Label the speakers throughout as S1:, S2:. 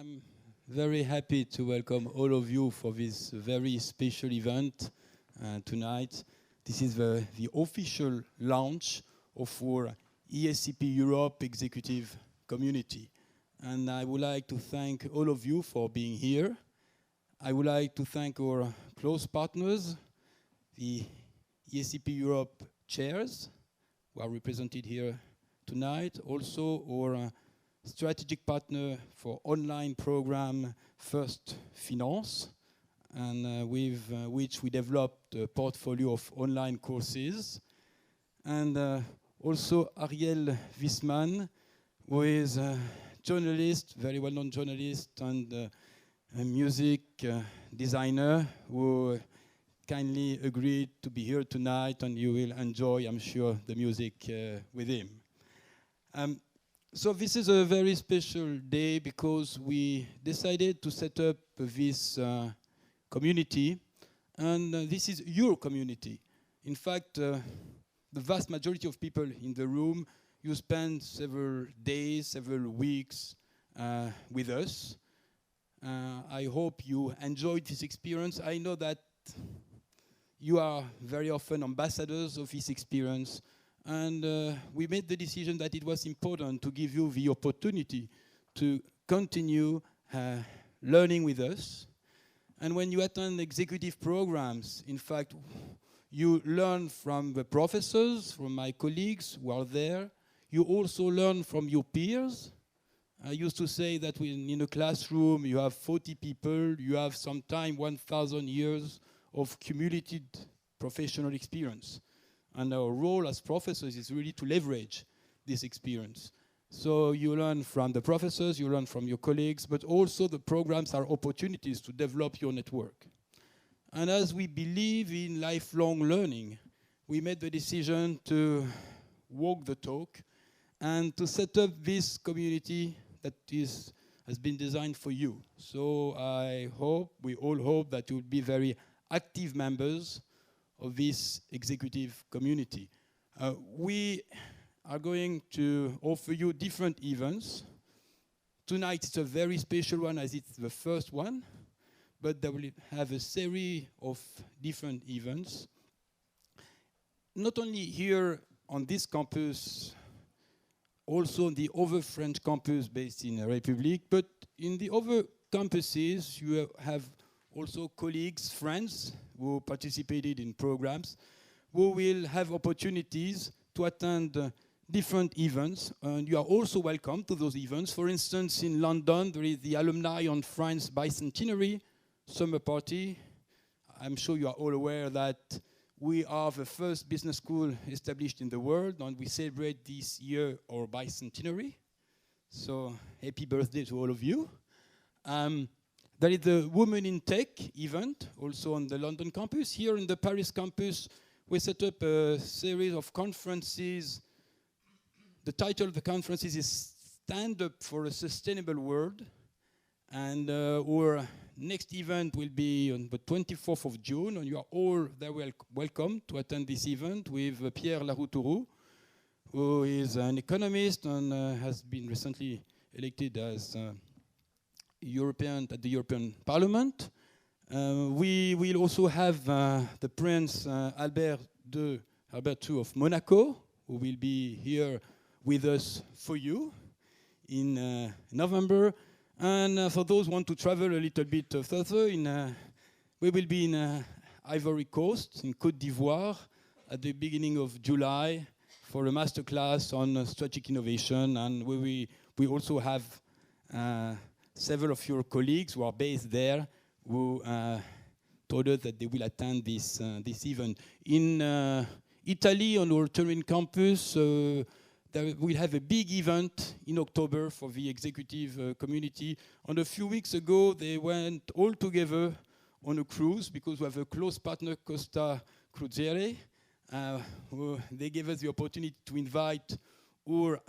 S1: I'm very happy to welcome all of you for this very special event tonight. This is the official launch of our ESCP Europe Executive Community. And I would like to thank all of you for being here. I would like to thank our close partners, the ESCP Europe chairs, who are represented here tonight. Also, our strategic partner for online program First Finance, and with which we developed a portfolio of online courses. And also Ariel Wisman, who is a journalist, very well-known journalist, and a music designer, who kindly agreed to be here tonight, and you will enjoy, I'm sure, the music with him. So this is a very special day because we decided to set up this community, and this is your community. In fact, the vast majority of people in the room, you spend several days, several weeks with us. I hope you enjoyed this experience. I know that you are very often ambassadors of this experience. And we made the decision that it was important to give you the opportunity to continue learning with us. And when you attend executive programs, in fact, you learn from the professors, from my colleagues who are there. You also learn from your peers. I used to say that in a classroom, you have 40 people, you have sometimes 1,000 years of cumulative professional experience. And our role as professors is really to leverage this experience. So you learn from the professors, you learn from your colleagues, but also the programs are opportunities to develop your network. And as we believe in lifelong learning, we made the decision to walk the talk and to set up this community that has been designed for you. So we all hope that you will be very active members of this executive community. We are going to offer you different events. Tonight it's a very special one as it's the first one, but they will have a series of different events. Not only here on this campus, also on the other French campus based in the Republic, but in the other campuses you have also colleagues, friends who participated in programs, who will have opportunities to attend different events. And you are also welcome to those events. For instance, in London, there is the Alumni on France Bicentenary Summer Party. I'm sure you are all aware that we are the first business school established in the world, and we celebrate this year our bicentenary. So happy birthday to all of you. There is the Women in Tech event, also on the London campus. Here in the Paris campus, we set up a series of conferences. The title of the conferences is Stand Up for a Sustainable World. And our next event will be on the 24th of June, and you are all very welcome to attend this event with Pierre Laroutourou, who is an economist and has been recently elected as at the European Parliament. We will also have the Prince Albert II of Monaco, who will be here with us for you in November. And for those who want to travel a little bit further, we will be in Ivory Coast, in Côte d'Ivoire, at the beginning of July for a masterclass on strategic innovation. And we also have several of your colleagues who are based there who told us that they will attend this event. In Italy, on our Turin campus, we'll have a big event in October for the executive community. And a few weeks ago, they went all together on a cruise because we have a close partner, Costa Crociere. They gave us the opportunity to invite our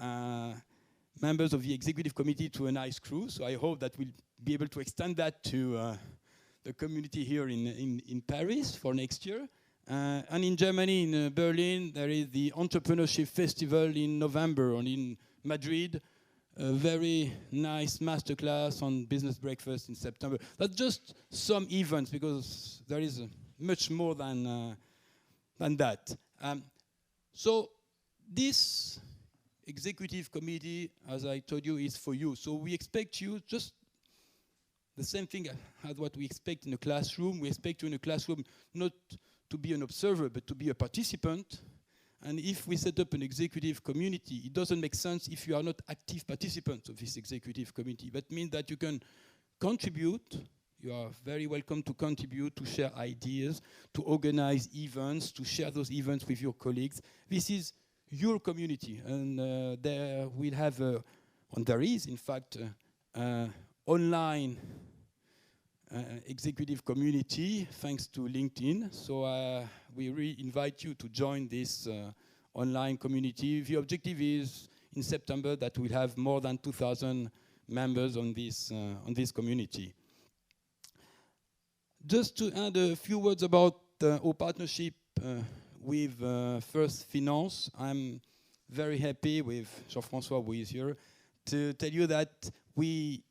S1: members of the executive committee to a nice cruise. So I hope that we'll be able to extend that to the community here in Paris for next year. And in Germany, in Berlin, there is the Entrepreneurship Festival in November, and in Madrid, a very nice masterclass on business breakfast in September. That's just some events, because there is much more than that. So this executive committee, as I told you, is for you. So we expect you just the same thing as what we expect in a classroom. We expect you in a classroom not to be an observer, but to be a participant. And if we set up an executive community, it doesn't make sense if you are not active participants of this executive committee. That means that you can contribute. You are very welcome to contribute, to share ideas, to organize events, to share those events with your colleagues. This is your community, and there we'll have, and there is, in fact, online executive community, thanks to LinkedIn. So we really invite you to join this online community. The objective is, in September, that we'll have more than 2,000 members on this community. Just to add a few words about our partnership with First Finance, I'm very happy with Jean-François, who is here, to tell you that with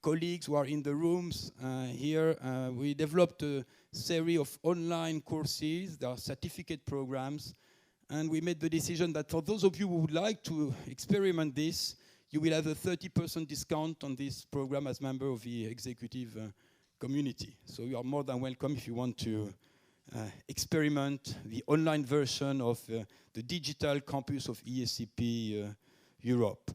S1: colleagues who are in the rooms here, we developed a series of online courses. There are certificate programs, and we made the decision that for those of you who would like to experiment this, you will have a 30% discount on this program as member of the executive community. So you are more than welcome if you want to experiment the online version of the digital campus of ESCP Europe.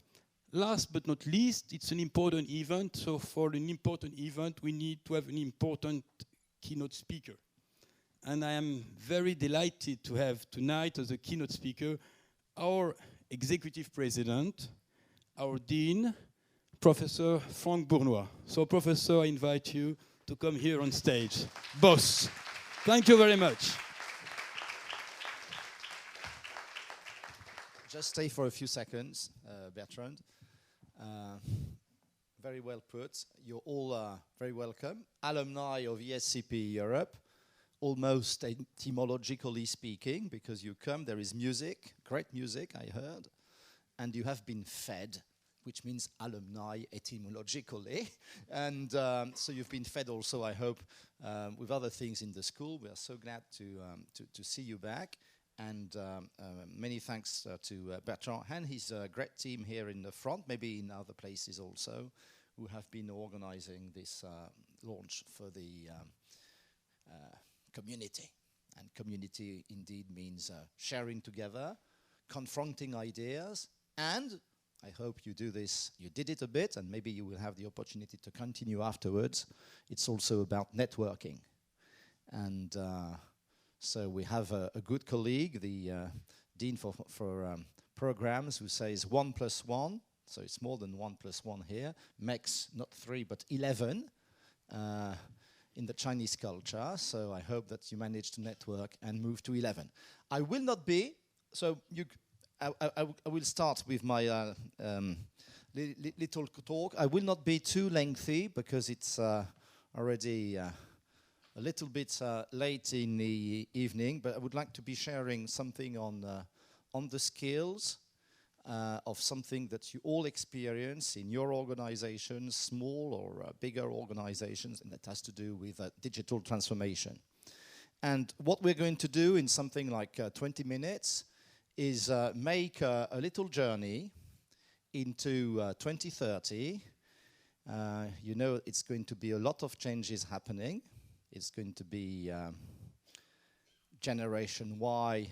S1: Last but not least, it's an important event. So for an important event, we need to have an important keynote speaker. And I am very delighted to have tonight as a keynote speaker our executive president, our dean, Professor Frank Bournois. So Professor, I invite you to come here on stage. Boss, thank you very much.
S2: Just stay for a few seconds, Bertrand. Very well put. You're all very welcome. Alumni of ESCP Europe, almost etymologically speaking, because you come, there is music, great music, I heard, and you have been fed, which means alumni etymologically. And so you've been fed also, I hope, with other things in the school. We are so glad to see you back. And many thanks to Bertrand and his great team here in the front, maybe in other places also, who have been organizing this launch for the community. And community indeed means sharing together, confronting ideas, and I hope you do this, you did it a bit, and maybe you will have the opportunity to continue afterwards. It's also about networking. And so we have a good colleague, the Dean for Programs, who says 1 + 1, so it's more than 1 + 1 here, makes not 3 but 11 in the Chinese culture. So I hope that you manage to network and move to 11. I will not be, so I will start with my little talk. I will not be too lengthy because it's already a little bit late in the evening, but I would like to be sharing something on the skills of something that you all experience in your organizations, small or bigger organizations, and that has to do with digital transformation. And what we're going to do in something like 20 minutes is make a little journey into 2030. You know, it's going to be a lot of changes happening. It's going to be Generation Y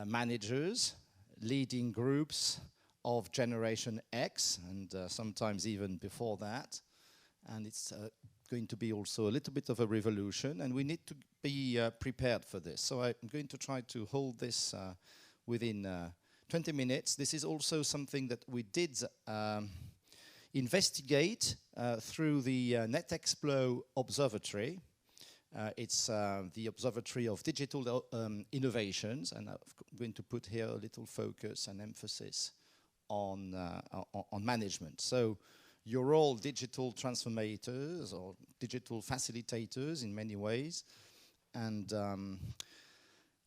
S2: managers leading groups of Generation X, and sometimes even before that. And it's going to be also a little bit of a revolution, and we need to be prepared for this. So I'm going to try to hold this within 20 minutes. This is also something that we did investigate through the NetExplo Observatory. It's the Observatory of Digital Innovations, and I'm going to put here a little focus and emphasis on management. So you're all digital transformators or digital facilitators in many ways. And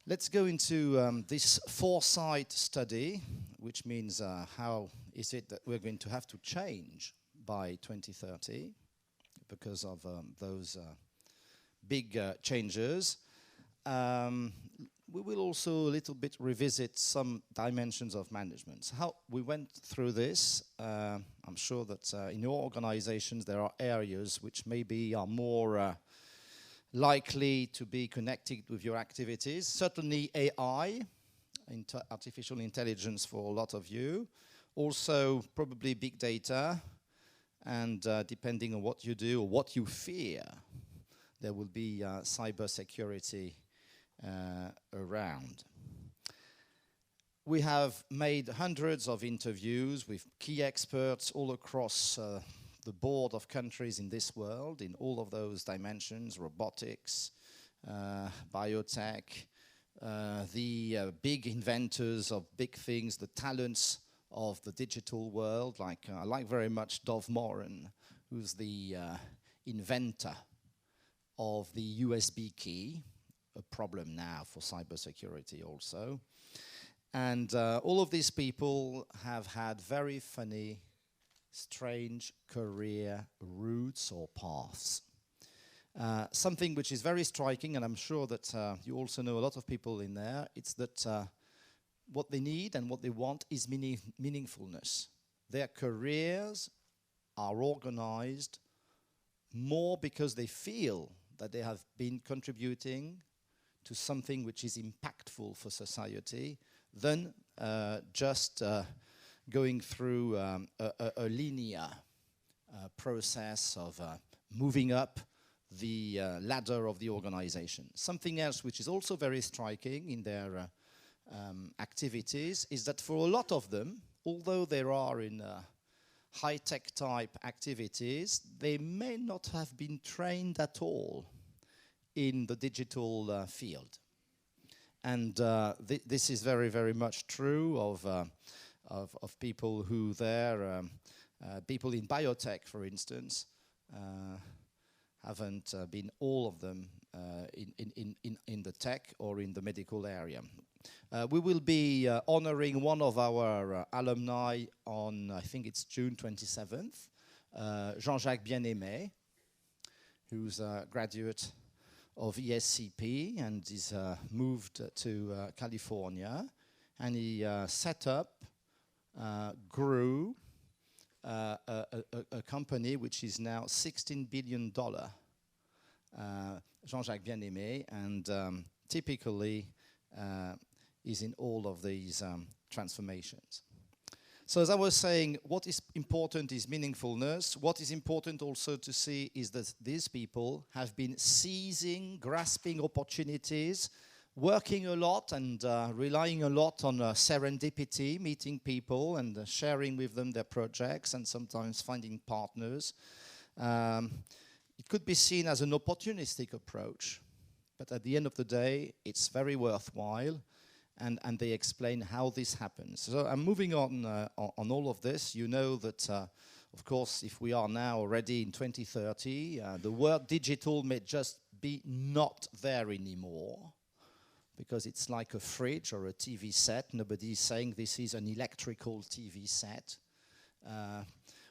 S2: let's go into this foresight study which means how is it that we're going to have to change by 2030 because of those big changes. We will also a little bit revisit some dimensions of management. So how we went through this, I'm sure that in your organizations there are areas which maybe are more likely to be connected with your activities. Certainly AI, artificial intelligence for a lot of you. Also probably big data, and depending on what you do or what you fear, there will be cyber security around. We have made hundreds of interviews with key experts all across the board of countries in this world, in all of those dimensions: robotics, biotech, the big inventors of big things, the talents of the digital world. Like I like very much Dov Moran, who's the inventor of the USB key, a problem now for cybersecurity also. And all of these people have had very funny, strange career routes or paths. Something which is very striking, and I'm sure that you also know a lot of people in there, it's that what they need and what they want is meaningfulness. Their careers are organized more because they feel that they have been contributing to something which is impactful for society than just going through a linear process of moving up the ladder of the organization. Something else which is also very striking in their activities is that for a lot of them, although they are in high-tech type activities, they may not have been trained at all in the digital field. And this is very, very much true of people who people in biotech, for instance, haven't been all of them in the tech or in the medical area. We will be honoring one of our alumni on, I think it's June 27th, Jean-Jacques Bien-Aimé, who's a graduate of ESCP and is moved to California, and he set up, grew a company which is now $16 billion, Jean-Jacques Bien-Aimé, and typically is in all of these transformations. So as I was saying, what is important is meaningfulness. What is important also to see is that these people have been seizing, grasping opportunities, working a lot and relying a lot on serendipity, meeting people and sharing with them their projects and sometimes finding partners. It could be seen as an opportunistic approach, but at the end of the day, it's very worthwhile. And they explain how this happens. So I'm moving on all of this. You know that, of course, if we are now already in 2030, the word digital may just be not there anymore, because it's like a fridge or a TV set. Nobody is saying this is an electrical TV set.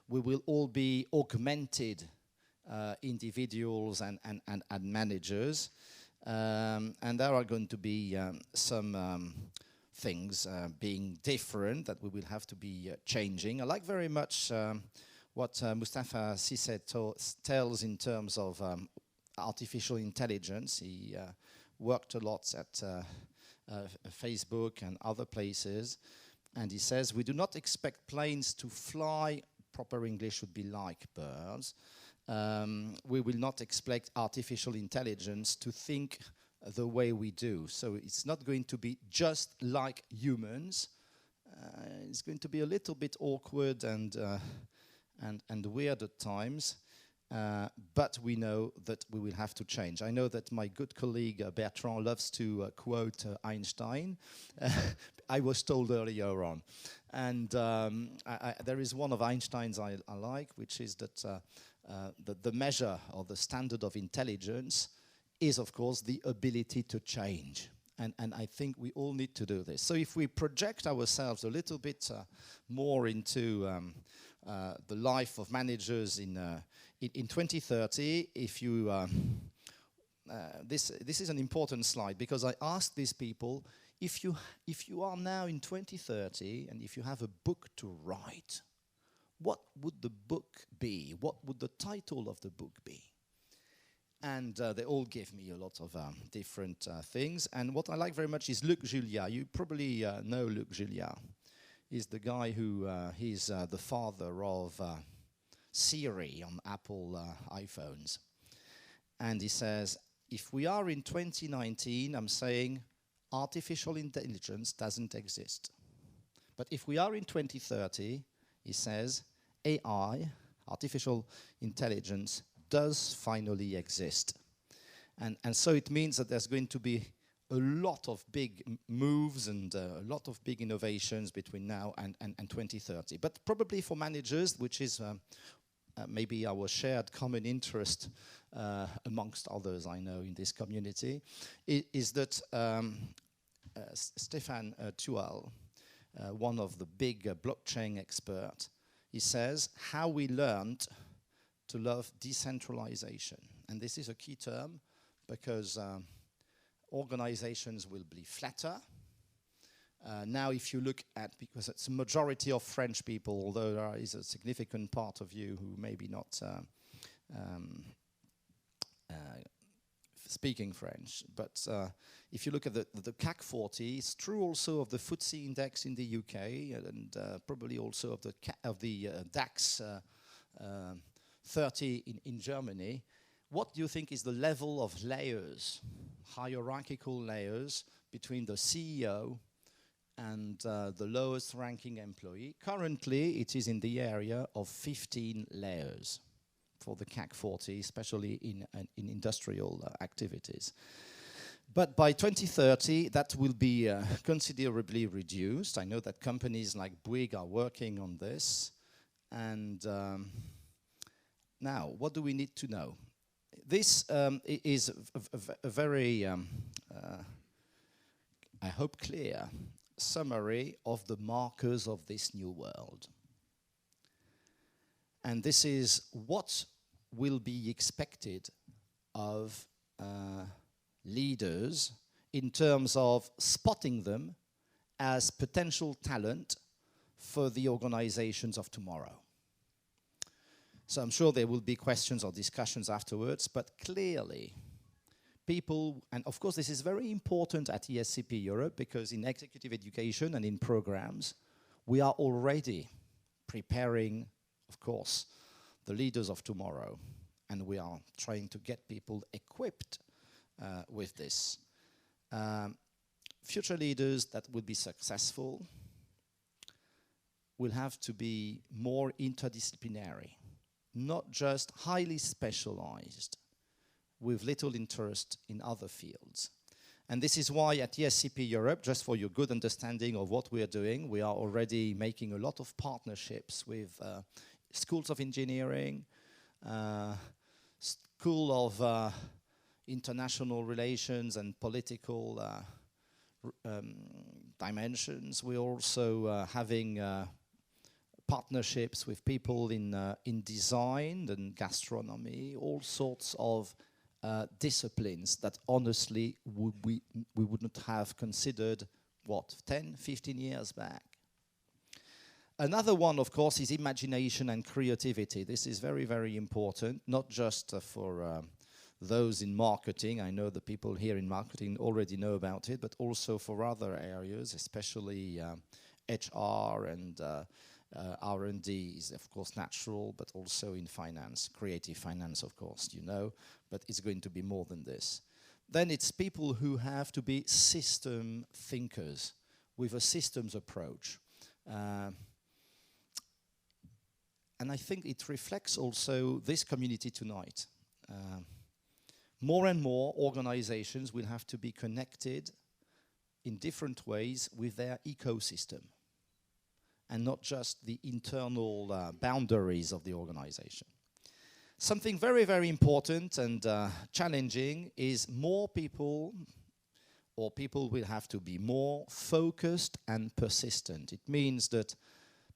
S2: We will all be augmented individuals and managers. And there are going to be some things being different that we will have to be changing. I like very much what Mustafa Cissé tells in terms of artificial intelligence. He worked a lot at Facebook and other places, and he says, we do not expect planes to fly, proper English would be like birds. We will not expect artificial intelligence to think the way we do. So it's not going to be just like humans. It's going to be a little bit awkward and weird at times. But we know that we will have to change. I know that my good colleague Bertrand loves to quote Einstein. I was told earlier on. And there is one of Einstein's I like, which is that the measure or the standard of intelligence is, of course, the ability to change. And I think we all need to do this. So if we project ourselves a little bit more into the life of managers in 2030, if you this is an important slide, because I asked these people, if you are now in 2030 and if you have a book to write, what would the book be? What would the title of the book be? And they all gave me a lot of different things. And what I like very much is Luc Julia. You probably know Luc Julia. He's the guy who, he's the father of Siri on Apple iPhones. And he says, if we are in 2019, I'm saying artificial intelligence doesn't exist. But if we are in 2030, he says, AI, artificial intelligence, does finally exist. And so it means that there's going to be a lot of big moves and a lot of big innovations between now and 2030. But probably for managers, which is maybe our shared common interest amongst others I know in this community, is that Stefan Tual, one of the big blockchain experts, he says how we learned to love decentralization. And this is a key term because organizations will be flatter. Now if you look at, because it's a majority of French people, although there is a significant part of you who maybe not speaking French, but if you look at the CAC 40, it's true also of the FTSE index in the UK and probably also of the DAX 30 in Germany. What do you think is the level of layers, hierarchical layers, between the CEO and the lowest ranking employee? Currently, it is in the area of 15 layers for the CAC 40, especially in industrial activities. But by 2030, that will be considerably reduced. I know that companies like Bouygues are working on this. And now, what do we need to know? This is a very, I hope, clear summary of the markers of this new world. And this is what will be expected of leaders in terms of spotting them as potential talent for the organizations of tomorrow. So I'm sure there will be questions or discussions afterwards, but clearly people, and of course this is very important at ESCP Europe, because in executive education and in programs, we are already preparing, of course, the leaders of tomorrow, and we are trying to get people equipped with this. Future leaders that will be successful will have to be more interdisciplinary, not just highly specialized with little interest in other fields. And this is why at ESCP Europe, just for your good understanding of what we are doing, we are already making a lot of partnerships with schools of engineering, School of International Relations and Political dimensions. We're also having partnerships with people in design and gastronomy, all sorts of disciplines that honestly we wouldn't have considered, 10, 15 years back. Another one, of course, is imagination and creativity. This is very, very important, not just for those in marketing. I know the people here in marketing already know about it, but also for other areas, especially HR and R&D is, of course, natural, but also in finance, creative finance, of course, you know, but it's going to be more than this. Then it's people who have to be system thinkers with a systems approach. And I think it reflects also this community tonight. More and more organizations will have to be connected in different ways with their ecosystem, and not just the internal boundaries of the organization. Something very, very important and challenging is more people or people will have to be more focused and persistent. It means that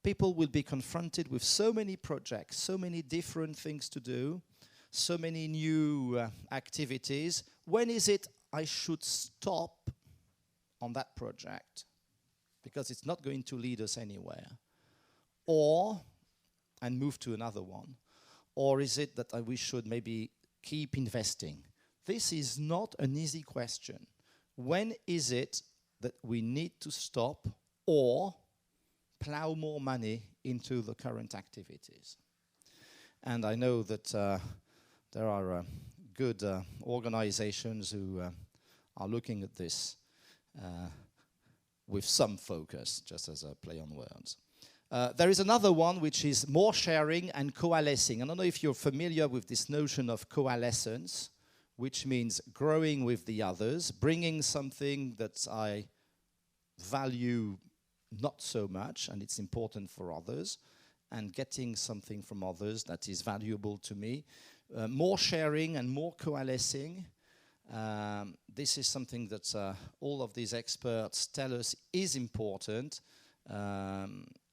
S2: people will be confronted with so many projects, so many different things to do, so many new activities. When is it I should stop on that project? Because it's not going to lead us anywhere. And move to another one. Or is it that we should maybe keep investing? This is not an easy question. When is it that we need to stop or plow more money into the current activities? And I know that there are good organizations who are looking at this with some focus, just as a play on words. There is another one which is more sharing and coalescing. I don't know if you're familiar with this notion of coalescence, which means growing with the others, bringing something that I value not so much, and it's important for others, and getting something from others that is valuable to me. More sharing and more coalescing. This is something that all of these experts tell us is important.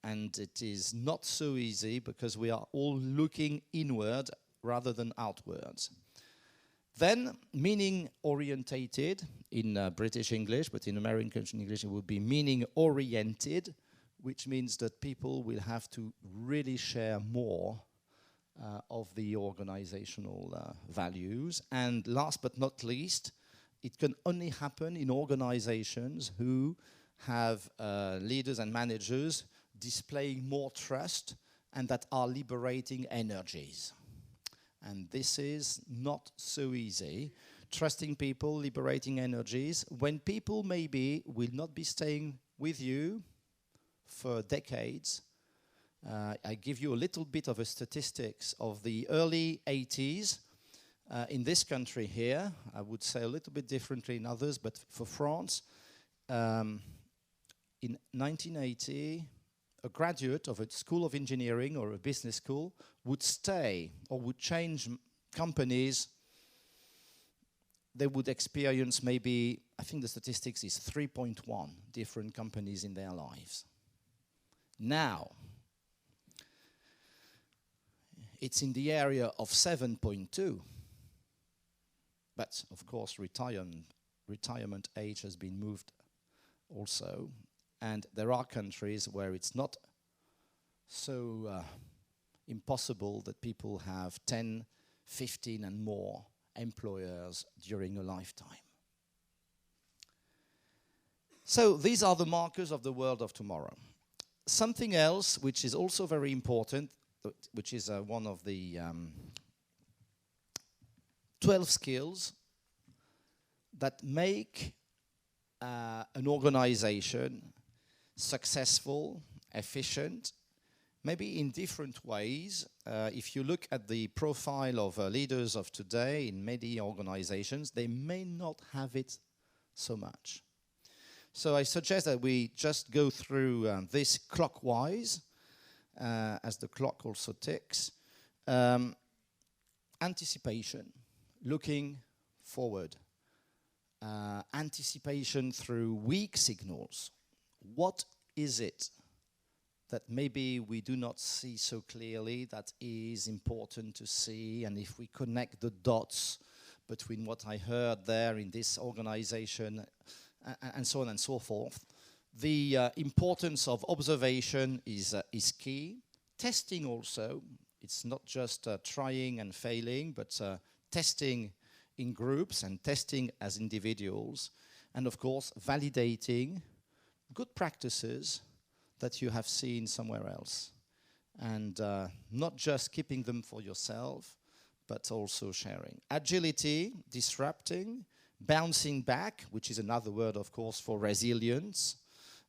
S2: And it is not so easy because we are all looking inward rather than outwards. Then, meaning-orientated in British English, but in American English it would be meaning-oriented, which means that people will have to really share more of the organizational values. And last but not least, it can only happen in organizations who have leaders and managers displaying more trust and that are liberating energies. And this is not so easy. Trusting people, liberating energies, when people maybe will not be staying with you for decades. I give you a little bit of a statistics of the early 80s in this country here. I would say a little bit differently in others, but for France, in 1980, a graduate of a school of engineering or a business school would stay or would change companies. They would experience maybe, I think the statistics is 3.1 different companies in their lives. Now, it's in the area of 7.2. But, of course, retirement age has been moved also. And there are countries where it's not so impossible that people have 10, 15 and more employers during a lifetime. So these are the markers of the world of tomorrow. Something else which is also very important, which is one of the 12 skills that make an organization successful, efficient, maybe in different ways. If you look at the profile of leaders of today in many organizations, they may not have it so much. So I suggest that we just go through this clockwise, as the clock also ticks. Anticipation, looking forward. Anticipation through weak signals. What is it that maybe we do not see so clearly that is important to see? And if we connect the dots between what I heard there in this organization and so on and so forth, the importance of observation is key. Testing also, it's not just trying and failing, but testing in groups and testing as individuals. And of course, validating good practices that you have seen somewhere else. And not just keeping them for yourself, but also sharing. Agility, disrupting, bouncing back, which is another word, of course, for resilience,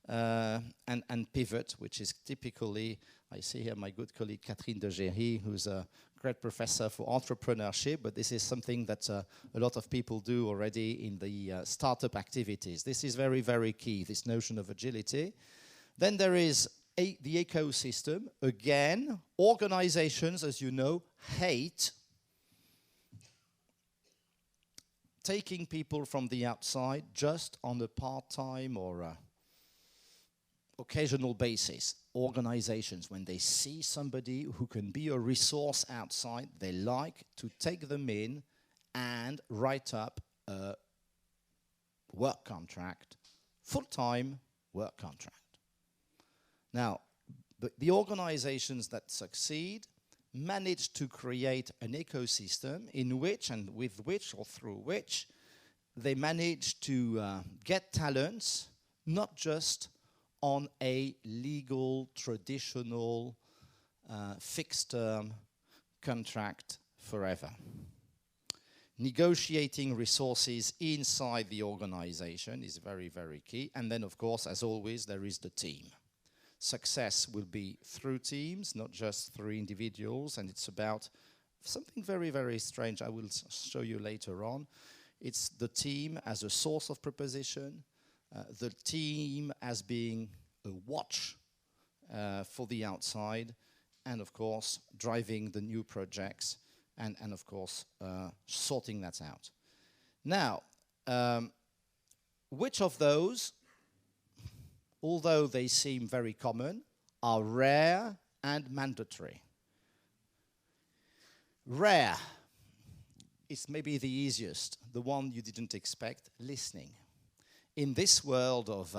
S2: and pivot, which is typically, I see here my good colleague Catherine de Géry, who's a great professor for entrepreneurship, but this is something that a lot of people do already in the startup activities. This is very, very key, this notion of agility. Then there is the ecosystem. Again, organizations, as you know, hate taking people from the outside just on a part-time or occasional basis. Organizations, when they see somebody who can be a resource outside, they like to take them in and write up a work contract, full-time work contract. Now, the organizations that succeed manage to create an ecosystem in which and with which or through which they manage to get talents, not just on a legal, traditional, fixed-term contract forever. Negotiating resources inside the organization is very, very key. And then, of course, as always, there is the team. Success will be through teams, not just through individuals, and it's about something very, very strange I will show you later on. It's the team as a source of proposition, the team as being a watch for the outside, and of course, driving the new projects, and of course, sorting that out. Now, which of those, although they seem very common, are rare and mandatory? Rare is maybe the easiest, the one you didn't expect, listening. In this world of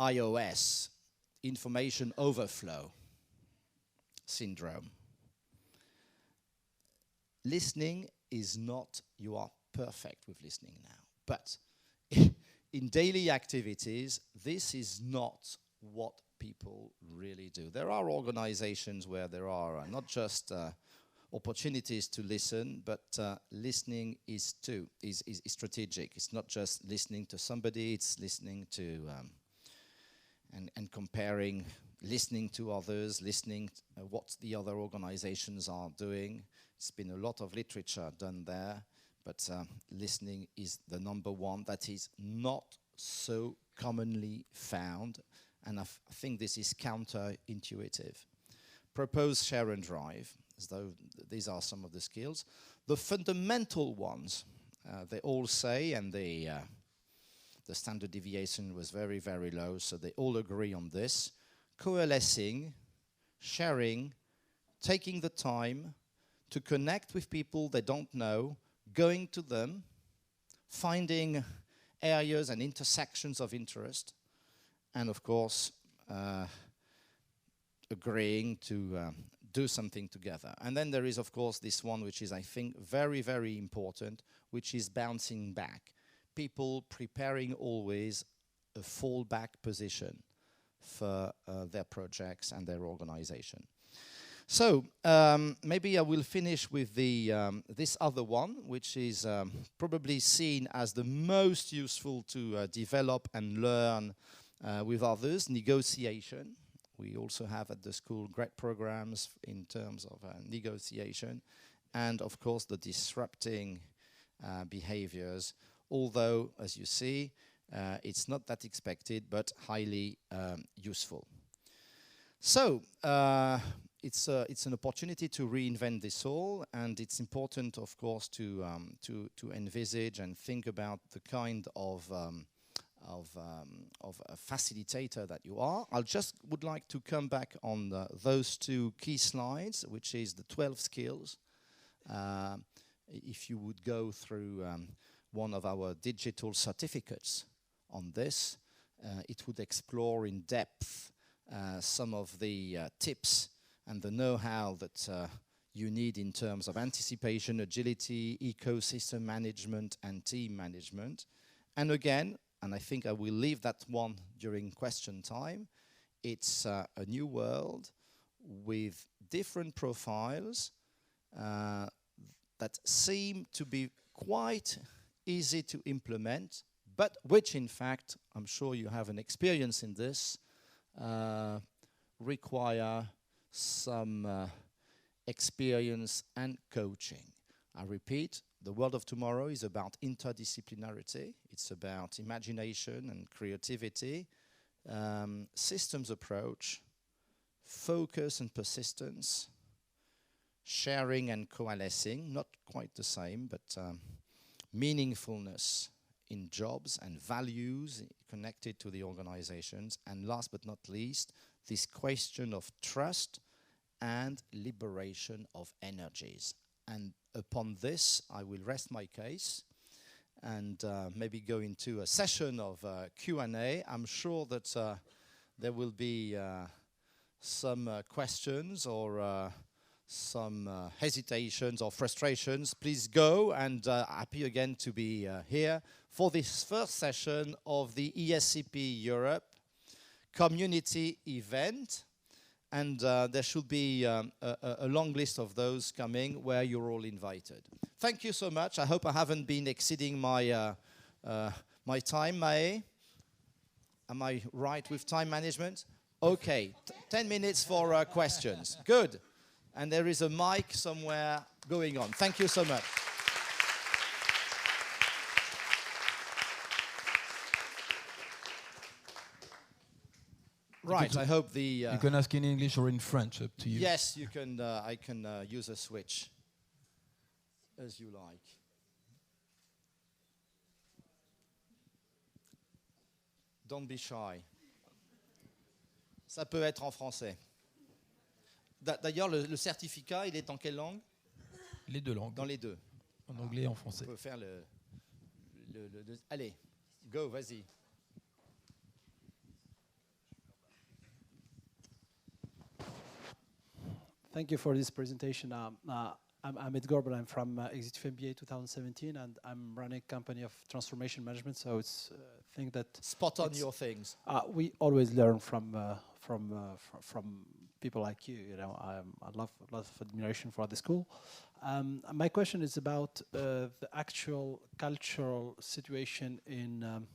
S2: iOS, information overflow syndrome, listening is not, you are perfect with listening now, but in daily activities, this is not what people really do. There are organizations where there are not just opportunities to listen, but listening is strategic. It's not just listening to somebody, it's listening to and comparing, listening to others, listening what the other organizations are doing. It's been a lot of literature done there. But listening is the number one that is not so commonly found, and I think this is counterintuitive. Propose, share, and drive, as though these are some of the skills. The fundamental ones, they all say, and the standard deviation was very, very low, so they all agree on this. Coalescing, sharing, taking the time to connect with people they don't know, going to them, finding areas and intersections of interest, and of course, agreeing to do something together. And then there is, of course, this one which is, I think, very, very important, which is bouncing back. People preparing always a fallback position for their projects and their organization. So maybe I will finish with this other one, which is probably seen as the most useful to develop and learn with others, negotiation. We also have at the school great programs in terms of negotiation, and of course the disrupting behaviors, although, as you see, it's not that expected, but highly useful. So, it's an opportunity to reinvent this all, and it's important, of course, to envisage and think about the kind of a facilitator that you are. I just would like to come back on those two key slides, which is the 12 skills. If you would go through one of our digital certificates on this, it would explore in depth some of the tips and the know-how that you need in terms of anticipation, agility, ecosystem management, and team management. And again, and I think I will leave that one during question time, it's a new world with different profiles that seem to be quite easy to implement, but which in fact, I'm sure you have an experience in this, require some experience and coaching. I repeat, the world of tomorrow is about interdisciplinarity. It's about imagination and creativity, systems approach, focus and persistence, sharing and coalescing, not quite the same, but meaningfulness in jobs and values connected to the organizations, and last but not least, this question of trust and liberation of energies. And upon this, I will rest my case and maybe go into a session of Q&A. I'm sure that there will be some questions or some hesitations or frustrations. Please go, and happy again to be here for this first session of the ESCP Europe community event. And there should be a long list of those coming where you're all invited. Thank you so much. I hope I haven't been exceeding my my time, Mae. Am I right with time management? Okay, 10 minutes for questions. Good. And there is a mic somewhere going on. Thank you so much. Right, I hope the...
S1: you can ask in English or in French, up to you.
S2: Yes, you can. I can use a switch, as you like. Don't be shy. Ça peut être en français. D'ailleurs, le certificat, il est en quelle langue?
S1: Les deux langues.
S2: Dans les deux.
S1: En anglais et en français.
S2: On peut faire Allez, go, vas-y.
S3: Thank you for this presentation. I'm Ed Gorbel. I'm from Executive MBA 2017, and I'm running a company of transformation management. So it's a thing that
S2: spot on your things.
S3: We always learn from people like you. You know, I love a lot of admiration for the school. My question is about the actual cultural situation in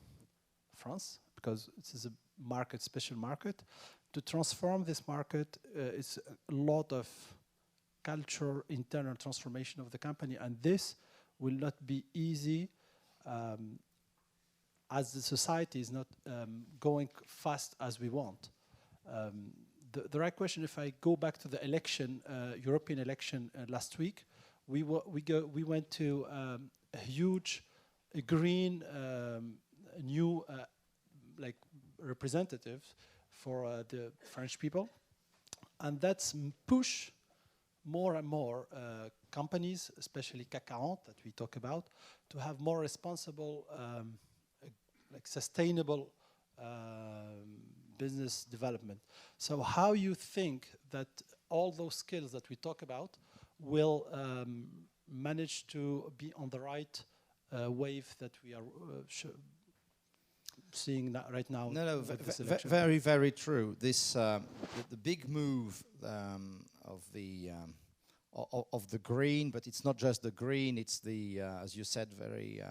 S3: France, because this is a market, special market. To transform this market, it's a lot of cultural internal transformation of the company, and this will not be easy as the society is not going fast as we want. The right question, if I go back to the election, European election last week, we went to a huge, green, new like representatives for the French people, and that's push more and more companies, especially CAC 40 that we talk about, to have more responsible, like sustainable business development. So how you think that all those skills that we talk about will manage to be on the right wave that we are seeing right now?
S2: No, very, very true. This the big move of the green, but it's not just the green. It's the as you said very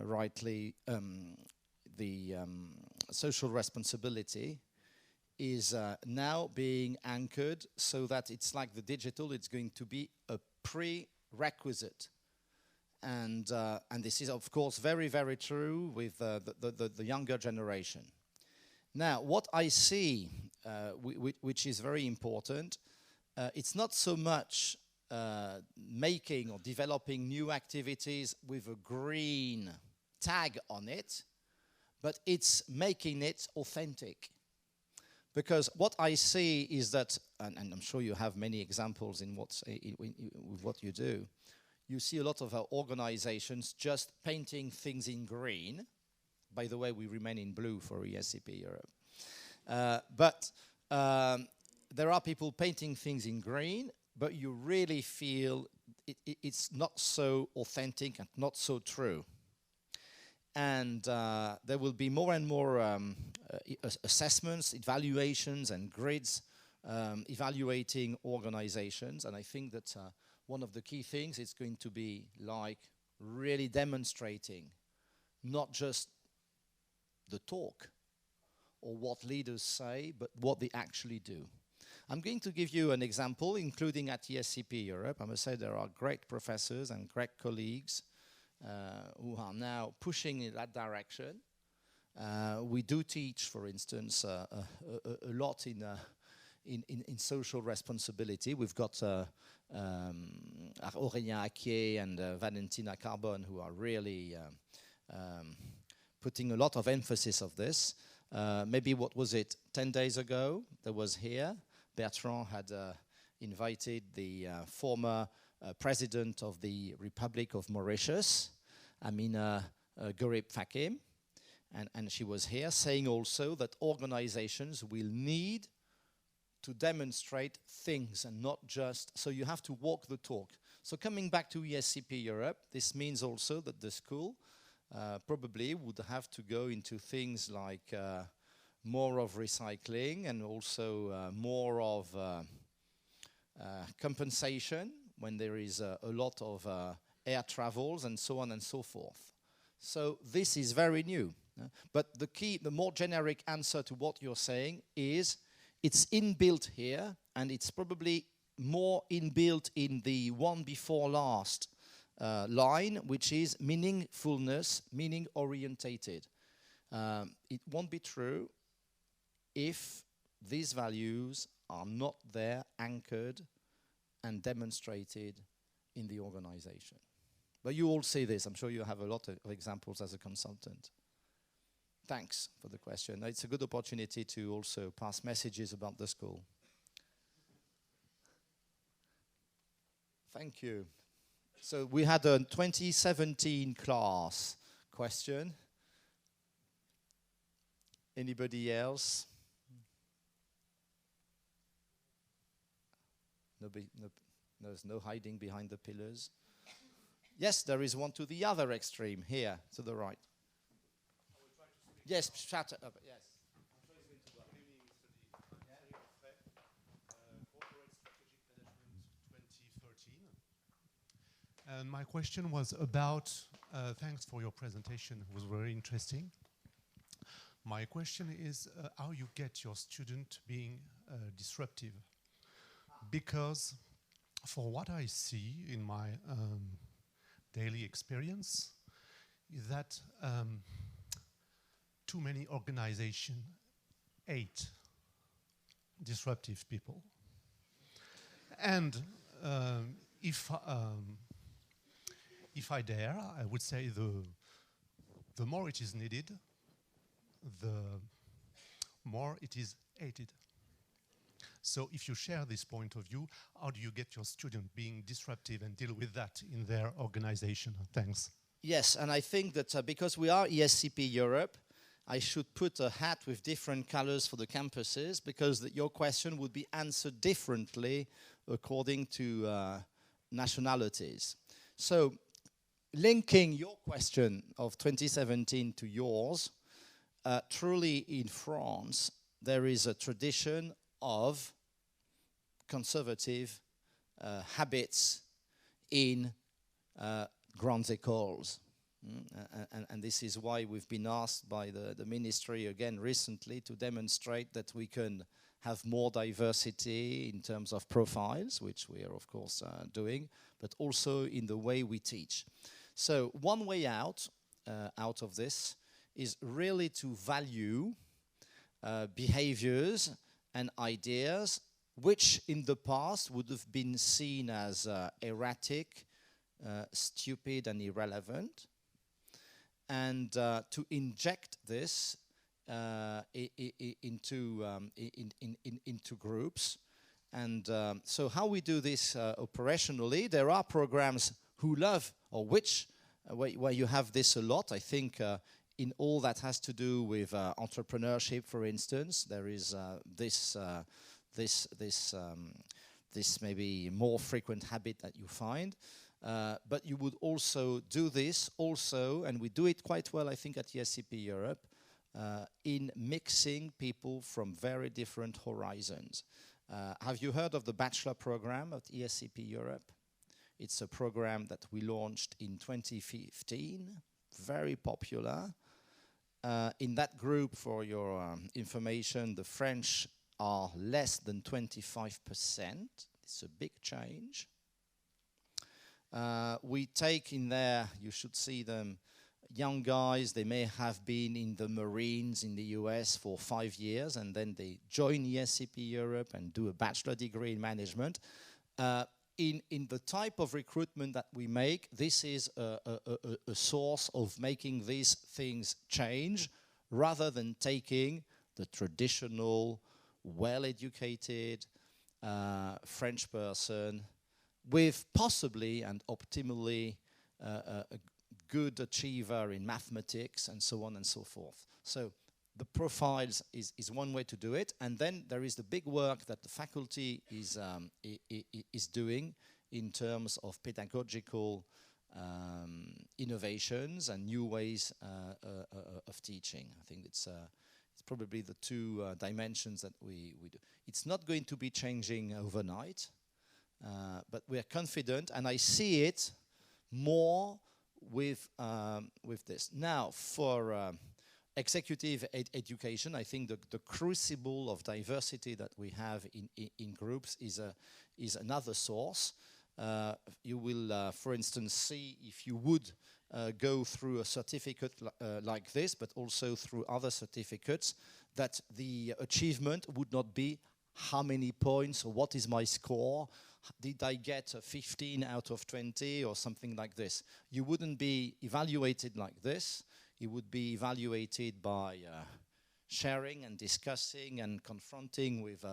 S2: rightly, the social responsibility is now being anchored so that it's like the digital. It's going to be a prerequisite. And this is, of course, very, very true with the younger generation. Now, what I see, which is very important, it's not so much making or developing new activities with a green tag on it, but it's making it authentic. Because what I see is that, and I'm sure you have many examples in with what you do, you see a lot of our organizations just painting things in green. By the way, we remain in blue for ESCP Europe. But there are people painting things in green, but you really feel it's not so authentic and not so true. And there will be more and more assessments, evaluations, and grids evaluating organizations. And I think that one of the key things is going to be like really demonstrating not just the talk or what leaders say, but what they actually do. I'm going to give you an example, including at ESCP Europe. I must say there are great professors and great colleagues who are now pushing in that direction. We do teach, for instance, a lot in social responsibility. We've got Aurélien Acquier and Valentina Carbon, who are really putting a lot of emphasis of this. Maybe, what was it, 10 days ago, there was here, Bertrand had invited the former president of the Republic of Mauritius, Amina Gurib Fakim, and she was here saying also that organizations will need to demonstrate things and not just, so you have to walk the talk. So coming back to ESCP Europe, this means also that the school probably would have to go into things like more of recycling and also more of compensation when there is a lot of air travels and so on and so forth. So this is very new. But the key, the more generic answer to what you're saying is it's inbuilt here, and it's probably more inbuilt in the one before last line, which is meaningfulness, meaning orientated. It won't be true if these values are not there, anchored and demonstrated in the organization. But you all see this. I'm sure you have a lot of examples as a consultant. Thanks for the question. It's a good opportunity to also pass messages about the school. Thank you. So we had a 2017 class question. Anybody else? There's no hiding behind the pillars. Yes, there is one to the other extreme, here, to the right. Yes, shut up, yes.
S4: And my question was about, thanks for your presentation, it was very interesting. My question is how you get your student being disruptive. Because for what I see in my daily experience is that too many organizations hate disruptive people. And if I dare, I would say the more it is needed, the more it is hated. So if you share this point of view, how do you get your student being disruptive and deal with that in their organization? Thanks.
S2: Yes, and I think that because we are ESCP Europe, I should put a hat with different colors for the campuses, because your question would be answered differently according to nationalities. So linking your question of 2017 to yours, truly in France, there is a tradition of conservative habits in grandes écoles. And this is why we've been asked by the ministry again recently to demonstrate that we can have more diversity in terms of profiles, which we are of course doing, but also in the way we teach. So one way out of this is really to value behaviors and ideas which in the past would have been seen as erratic, stupid and irrelevant, and to inject this into groups. And so how we do this operationally, there are programs who love, or where you have this a lot. I think in all that has to do with entrepreneurship, for instance, there is this maybe more frequent habit that you find. But you would also do this also, and we do it quite well, I think, at ESCP Europe, in mixing people from very different horizons. Have you heard of the bachelor program at ESCP Europe? It's a program that we launched in 2015, very popular. In that group, for your information, the French are less than 25%. It's a big change. We take in there, you should see them, young guys, they may have been in the Marines in the US for 5 years, and then they join ESCP Europe and do a bachelor degree in management. In the type of recruitment that we make, this is a source of making these things change, rather than taking the traditional, well-educated French person with possibly and optimally a good achiever in mathematics and so on and so forth. So the profiles is one way to do it, and then there is the big work that the faculty is doing in terms of pedagogical innovations and new ways of teaching. I think it's probably the two dimensions that we do. It's not going to be changing overnight, but we are confident, and I see it more with this. Now, for executive education, I think the crucible of diversity that we have in groups is another source. You will, for instance, see, if you would go through a certificate like this, but also through other certificates, that the achievement would not be how many points or what is my score. Did I get a 15 out of 20 or something like this? You wouldn't be evaluated like this. You would be evaluated by sharing and discussing and confronting with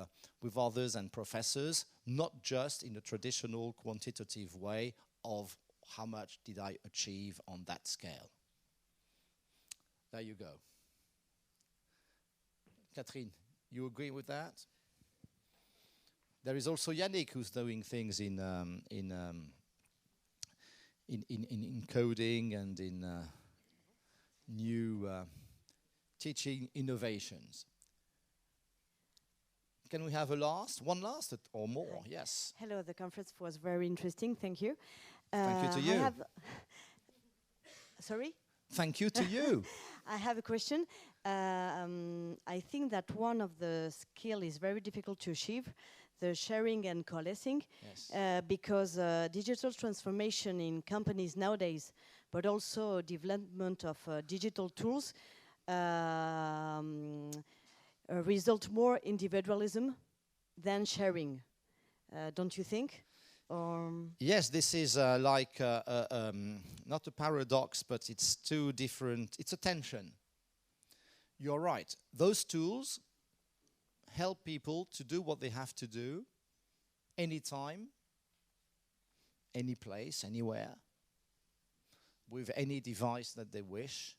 S2: others and professors, not just in a traditional quantitative way of how much did I achieve on that scale. There you go. Catherine, you agree with that? There is also Yannick, who's doing things in coding and in new teaching innovations. Can we have one last or more? Yes.
S5: Hello, the conference was very interesting. Thank you.
S2: Thank you to you.
S5: Sorry?
S2: Thank you to you.
S5: I have a question. I think that one of the skills is very difficult to achieve, the sharing and coalescing,
S2: Yes.
S5: because digital transformation in companies nowadays, but also development of digital tools, result more individualism than sharing. Don't you think?
S2: Yes, this is like not a paradox, but it's two different. It's a tension. You're right. Those tools help people to do what they have to do, anytime, any place, anywhere, with any device that they wish.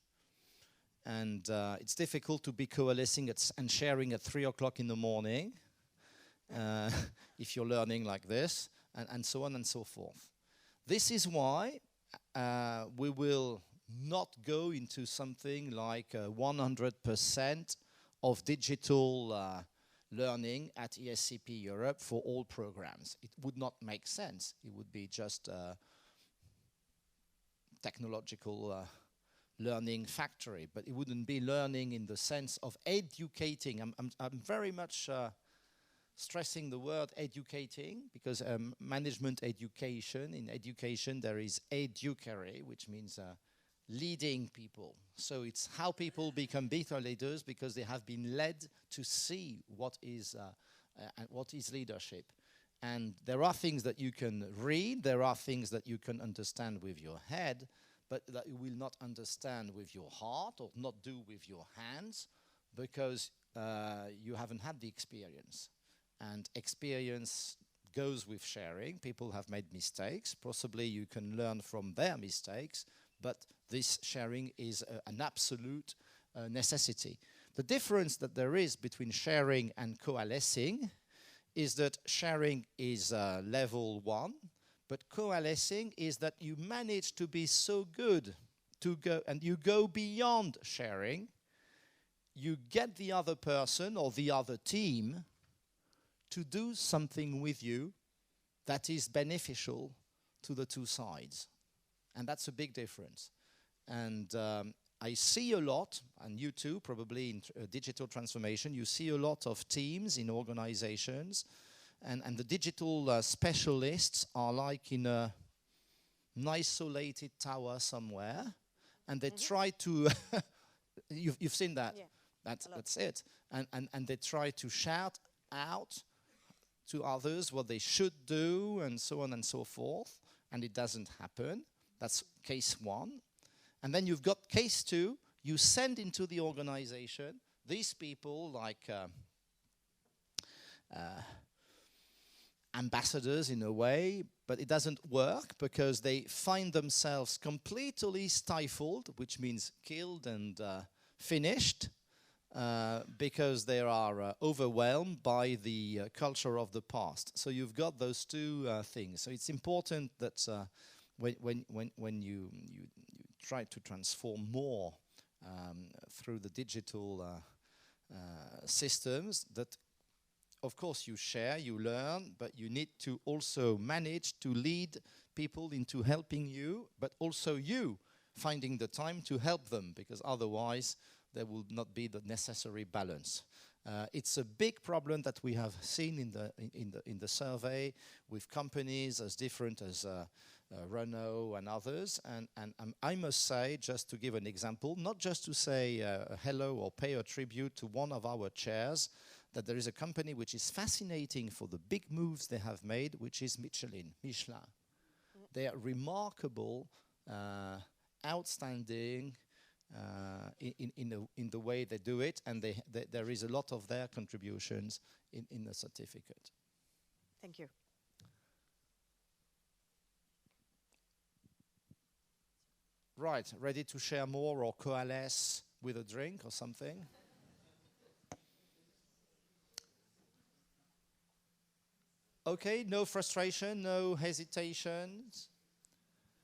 S2: And it's difficult to be coalescing and sharing at 3 o'clock in the morning if you're learning like this, and so on and so forth. This is why we will not go into something like 100% of digital learning at ESCP Europe for all programs. It would not make sense. It would be just a technological learning factory, but it wouldn't be learning in the sense of educating. I'm very much stressing the word educating, because management education, in education there is educare, which means leading people. So it's how people become better leaders because they have been led to see what is leadership. And there are things that you can read, there are things that you can understand with your head, but that you will not understand with your heart or not do with your hands, because you haven't had the experience. And experience goes with sharing. People have made mistakes. Possibly you can learn from their mistakes, but this sharing is an absolute necessity. The difference that there is between sharing and coalescing is that sharing is level 1, but coalescing is that you manage to be so good to go, and you go beyond sharing. You get the other person or the other team to do something with you that is beneficial to the two sides. And that's a big difference. And I see a lot, and you too, probably in digital transformation, you see a lot of teams in organizations, and the digital specialists are like in an isolated tower somewhere, and they try to, you've seen that,
S5: Yeah.
S2: that's it. And they try to shout out to others what they should do and so on and so forth, and it doesn't happen. That's case one. And then you've got case two. You send into the organization these people like ambassadors in a way, but it doesn't work because they find themselves completely stifled, which means killed and finished, because they are overwhelmed by the culture of the past. So you've got those two things. So it's important that when you try to transform more through the digital systems, that of course you share, you learn, but you need to also manage to lead people into helping you, but also you finding the time to help them, because otherwise there will not be the necessary balance. It's a big problem that we have seen in the survey with companies as different as Renault and others, and I must say, just to give an example, not just to say hello or pay a tribute to one of our chairs, that there is a company which is fascinating for the big moves they have made, which is Michelin. They are remarkable, outstanding in the way they do it, and there is a lot of their contributions in the certificate.
S5: Thank you.
S2: Right, ready to share more or coalesce with a drink or something? Okay, no frustration, no hesitations.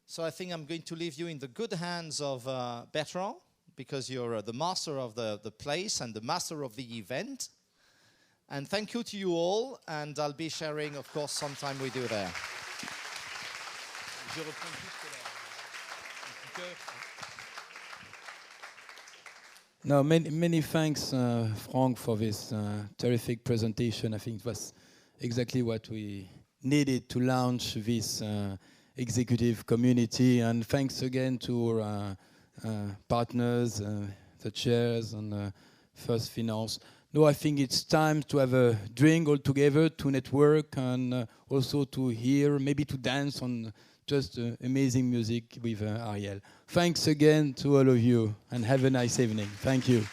S2: So I think I'm going to leave you in the good hands of Bertrand, because you're the master of the place and the master of the event. And thank you to you all, and I'll be sharing, of course, sometime we do there.
S1: No, many thanks, Frank, for this terrific presentation. I think it was exactly what we needed to launch this executive community. And thanks again to our partners, the chairs and First Finance. No, I think it's time to have a drink all together, to network, and also to hear, maybe to dance on just amazing music with Ariel. Thanks again to all of you, and have a nice evening. Thank you.